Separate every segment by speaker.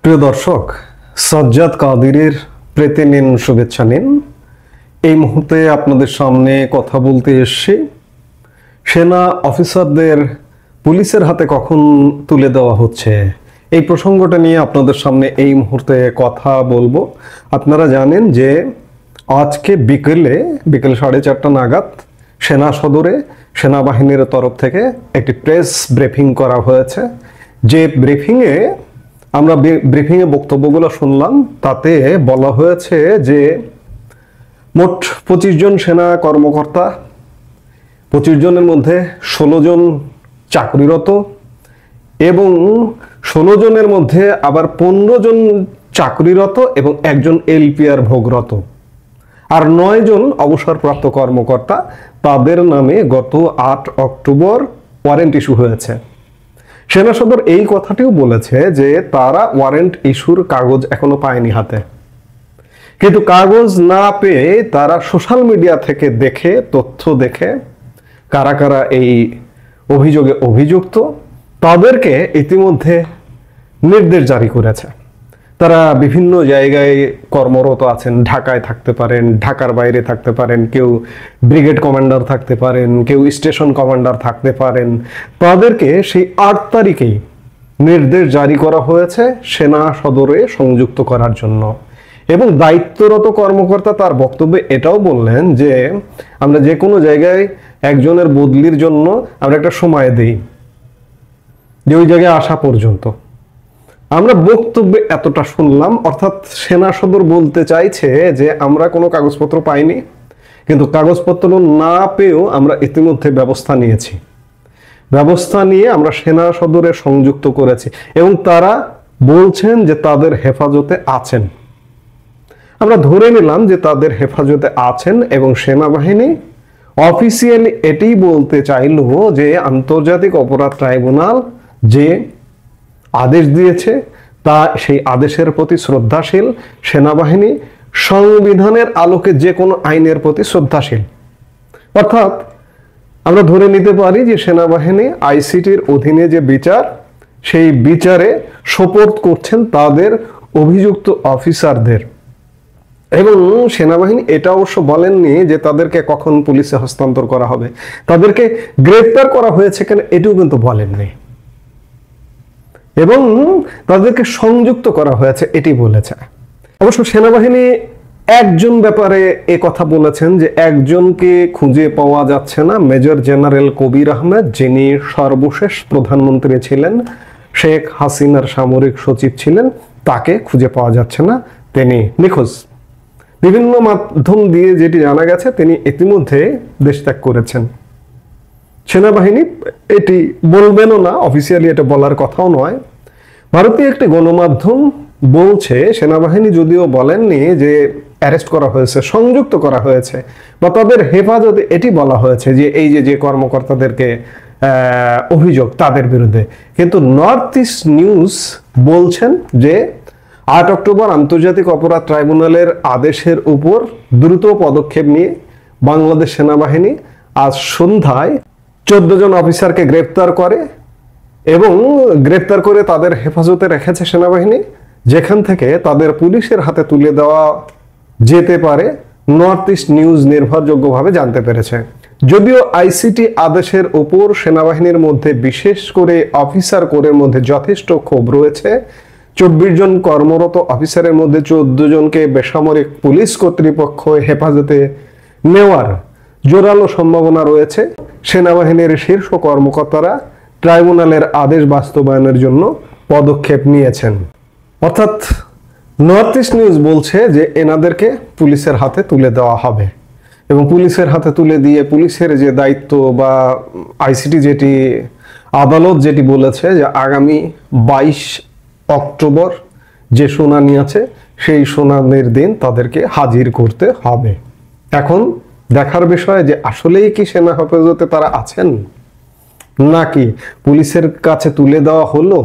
Speaker 1: প্রিয় দর্শক, সাজ্জাদ কাদিরের প্রীতি নিন, শুভেচ্ছা নিন। এই মুহূর্তে আপনাদের সামনে কথা বলতে এসেছি সেনা অফিসারদের পুলিশের হাতে কখন তুলে দেওয়া হচ্ছে, এই প্রসঙ্গটা নিয়ে আপনাদের সামনে এই মুহূর্তে কথা বলবো। আপনারা জানেন যে আজকে বিকেল 4:30 নাগাদ সেনা সদরে সেনাবাহিনীর তরফ থেকে একটি প্রেস ব্রিফিং করা হয়েছে। যে ব্রিফিংয়ে আমরা বক্তব্যগুলো শুনলাম, তাতে বলা হয়েছে যে মোট 25 জন সেনা কর্মকর্তা, 25 জনের মধ্যে 16 জন চাকরিরত এবং 16 জনের মধ্যে আবার 15 জন চাকরিরত এবং একজন এলপিআর ভোগরত, আর 9 জন অবসরপ্রাপ্ত কর্মকর্তা, তাদের নামে গত 8 অক্টোবর ওয়ারেন্ট ইস্যু হয়েছে। সেনা সদর এই কথাটিও বলেছে যে তারা ওয়ারেন্ট ইস্যুর কাগজ এখনো পায়নি হাতে, কিন্তু কাগজ না পেয়ে তারা সোশ্যাল মিডিয়া থেকে তথ্য দেখে কারা কারা এই অভিযোগে অভিযুক্ত তাদেরকে ইতিমধ্যে নির্দেশ জারি করেছে। তারা বিভিন্ন জায়গায় কর্মরত আছেন, ঢাকায় থাকতে পারেন, ঢাকার বাইরে থাকতে পারেন, কেউ ব্রিগেড কমান্ডার থাকতে পারেন, কেউ স্টেশন কমান্ডার থাকতে পারেন। তাদেরকে সেই 8 তারিখেই নির্দেশ জারি করা হয়েছে সেনা সদরে সংযুক্ত করার জন্য। এবং দায়িত্বরত কর্মকর্তা তার বক্তব্যে এটাও বললেন যে আমরা যে কোনো জায়গায় একজনের বদলির জন্য আমরা একটা সময় দিই, যে ওই জায়গায় আসা পর্যন্ত। আমরা বক্তব্যে এতটা শুনলাম, অর্থাৎ সেনা সদর বলতে চাইছে যে আমরা কোনো কাগজপত্র পাইনি, কিন্তু কাগজপত্র না পেয়েও আমরা ইতিমধ্যে ব্যবস্থা নিয়েছি, ব্যবস্থা নিয়ে আমরা সেনা সদরে সংযুক্ত করেছি এবং তারা বলছেন যে তাদের হেফাজতে আছেন। আমরা ধরে নিলাম যে তাদের হেফাজতে আছেন এবং সেনাবাহিনী অফিসিয়ালি এটি বলতে চাইল যে আন্তর্জাতিক অপরাধ ট্রাইব্যুনাল যে আদেশ দিয়েছে তা সেই আদেশের প্রতি শ্রদ্ধাশীল। সেনাবাহিনী সংবিধানের আলোকে যে কোনো আইনের প্রতি শ্রদ্ধাশীল। অর্থাৎ আমরা ধরে নিতে পারি যে সেনাবাহিনী আইসিটির অধীনে যে বিচার, সেই বিচারে সোপর্দ করছেন তাদের অভিযুক্ত অফিসারদের। এবং সেনাবাহিনী এটা অবশ্য বলেননি যে তাদেরকে কখন পুলিশে হস্তান্তর করা হবে, তাদেরকে গ্রেফতার করা হয়েছে কেন এটিও কিন্তু বলেননি, এবং তাদেরকে সংযুক্ত করা হয়েছে এটি বলেছে। অবশ্য সেনাবাহিনী একজন ব্যাপারে এ কথা বলেছেন যে একজনকে খুঁজে পাওয়া যাচ্ছে না, মেজর জেনারেল কবির আহমেদ, যিনি সর্বশেষ প্রধানমন্ত্রী ছিলেন, শেখ হাসিনার সামরিক সচিব ছিলেন, তাকে খুঁজে পাওয়া যাচ্ছে না, তিনি নিখোঁজ। বিভিন্ন মাধ্যম দিয়ে যেটি জানা গেছে তিনি ইতিমধ্যে দেশ ত্যাগ করেছেন। সেনাবাহিনী এটি বলবেনও না, অফিসিয়ালি এটা বলার কথাও নয়। ভারতীয় একটি গণমাধ্যম বলছে সেনাবাহিনী যদিও বলেননি যে অ্যারেস্ট করা হয়েছে, সংযুক্ত করা হয়েছে বা তাদের হেফাজতে এটি বলা হয়েছে যে এই যে কর্মকর্তাদেরকে অভিযোগ তাদের বিরুদ্ধে, কিন্তু নর্থ ইস্ট নিউজ বলছেন যে 8 অক্টোবর আন্তর্জাতিক অপরাধ ট্রাইব্যুনালের আদেশের উপর দ্রুত পদক্ষেপ নিয়ে বাংলাদেশ সেনাবাহিনী আজ সন্ধ্যায় 14 জন অফিসারকে গ্রেপ্তার করে এবং গ্রেপ্তার করে তাদের হেফাজতে রেখেছে সেনাবাহিনী, যেখান থেকে তাদের পুলিশের হাতে তুলে দেওয়া যেতে পারে নর্থ ইস্ট নিউজ নির্ভরযোগ্যভাবে জানতে পেরেছে। যদিও আইসিটি আদেশের উপর সেনাবাহিনীর মধ্যে বিশেষ করে অফিসার কোরের মধ্যে যথেষ্ট ক্ষোভ রয়েছে। 24 জন কর্মরত অফিসারের মধ্যে 14 জনকে বেসামরিক পুলিশ কর্তৃপক্ষ হেফাজতে নেওয়ার জোরালো সম্ভাবনা রয়েছে। সেনাবাহিনীর শীর্ষ কর্মকর্তারা ট্রাইব্যুনালের আদেশ বাস্তবায়নের জন্য পদক্ষেপ নিয়েছেন। অর্থাৎ নর্থ ইস্ট নিউজ বলছে যে এনাদেরকে পুলিশের হাতে তুলে দেওয়া হবে এবং পুলিশের হাতে তুলে দিয়ে পুলিশের যে দায়িত্ব বা আইসিটি যেটি আদালত যেটি বলেছে যে আগামী 22 অক্টোবর যে শুনানি আছে সেই শুনানির দিন তাদেরকে হাজির করতে হবে। এখন দেখার বিষয় যে আসলেই কি সেনা হেফাজতে তারা আছেন নাকি পুলিশের কাছে তুলে দেওয়া হলো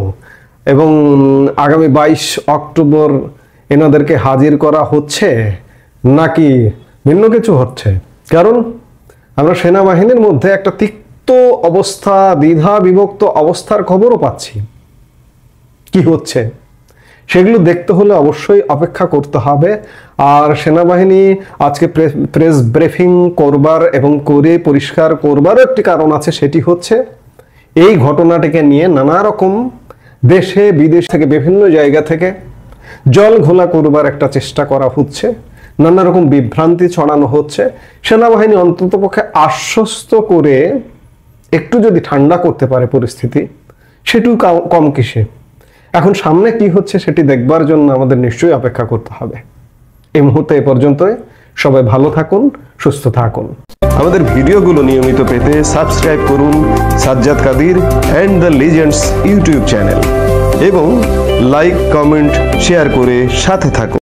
Speaker 1: এবং আগামী 22 অক্টোবর এনাদেরকে হাজির করা হচ্ছে নাকি ভিন্ন কিছু হচ্ছে। কারণ আমরা সেনাবাহিনীর মধ্যে একটা তিক্ত অবস্থা, দ্বিধা বিভক্ত অবস্থার খবরও পাচ্ছি। কি হচ্ছে সেগুলো দেখতে হলে অবশ্যই অপেক্ষা করতে হবে। আর সেনাবাহিনী আজকে প্রেস ব্রিফিং করবার এবং করে পরিষ্কার করবারও একটি কারণ আছে, সেটি হচ্ছে এই ঘটনাটিকে নিয়ে নানা রকম দেশে বিদেশ থেকে বিভিন্ন জায়গা থেকে জল ঘোলা করবার একটা চেষ্টা করা হচ্ছে, নানা রকম বিভ্রান্তি ছড়ানো হচ্ছে। সেনাবাহিনী অন্ততপক্ষে আশ্বস্ত করে একটু যদি ঠান্ডা করতে পারে পরিস্থিতি, সেটু কম কিসে। এখন সামনে কি হচ্ছে সেটি দেখবার জন্য আমাদের নিশ্চয়ই অপেক্ষা করতে হবে। এই মুহূর্তে এ পর্যন্তই। সবাই ভালো থাকুন, সুস্থ থাকুন।
Speaker 2: আমাদের ভিডিওগুলো নিয়মিত পেতে সাবস্ক্রাইব করুন Sajjad Kadir and the legends YouTube channel এবং লাইক, কমেন্ট, শেয়ার করে সাথে থাকুন।